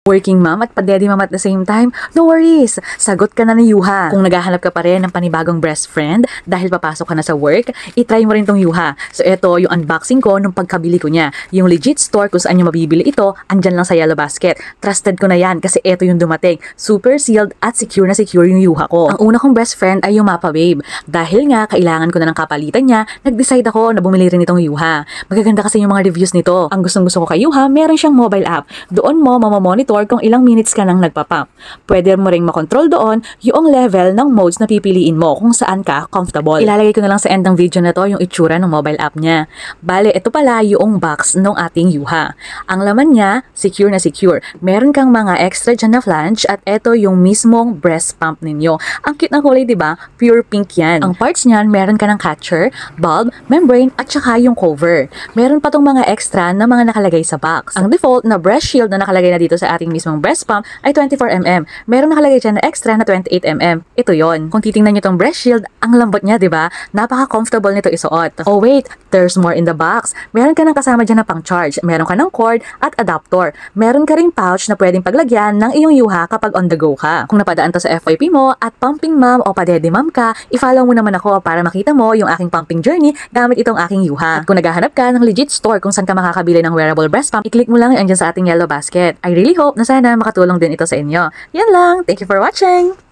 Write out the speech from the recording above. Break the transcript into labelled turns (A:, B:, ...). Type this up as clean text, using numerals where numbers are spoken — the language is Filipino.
A: Working mom at pa-daddy mom at the same time? No worries! Sagot ka na ni Yuha. Kung naghahanap ka pa rin ng panibagong breast friend dahil papasok ka na sa work, itry mo rin tong Yuha. So ito yung unboxing ko nung pagkabili ko niya. Yung legit store kung saan nyo mabibili ito, andyan lang sa Yellow Basket. Trusted ko na yan kasi ito yung dumating. Super sealed at secure na secure yung Yuha ko. Ang una kong best friend ay yung Mappa Babe. Dahil nga kailangan ko na ng kapalitan niya, nag-decide ako na bumili rin itong Yuha. Magaganda kasi yung mga reviews nito. Ang gustong-gusto ko kay Yuha, meron siyang mobile app. Doon mo mamamonitor kung ilang minutes ka nang nagpa-pump. Pwede mo ring makontrol doon yung level ng modes na pipiliin mo kung saan ka comfortable. Ilalagay ko na lang sa end ng video na to yung itsura ng mobile app niya. Bale, ito pala yung box ng ating Yuha. Ang laman niya, secure na secure. Meron kang mga extra dyan na flange at ito yung mismong breast pump ninyo. Ang cute ng kulay, diba? Pure pink yan. Ang parts niyan, meron ka ng catcher, bulb, membrane, at saka yung cover. Meron pa tong mga extra na mga nakalagay sa box. Ang default na breast shield na nakalagay na dito sa ating mismong breast pump ay 24mm. Meron nakalagay dyan na extra na 28mm. Ito yon. Kung titingnan nyo tong breast shield, ang lambot niya, diba? Napaka-comfortable nito isuot. Oh wait, there's more in the box. Meron ka ng kasama dyan na pang-charge. Meron ka ng cord at adapter. Meron ka ring pouch na pwedeng paglagyan ng iyong Yuha kapag on the go ka. Kung napadaan to sa FYP mo at pumping mom o pa-daddy mom ka, i-follow mo naman ako para makita mo yung aking pumping journey gamit itong aking Yuha. At kung naghahanap ka ng legit store kung saan ka makakabili ng wearable breast pump, i-click mo lang yung andyan sa ating Yellow Basket. I really hope na sana makatulong din ito sa inyo. Yan lang. Thank you for watching!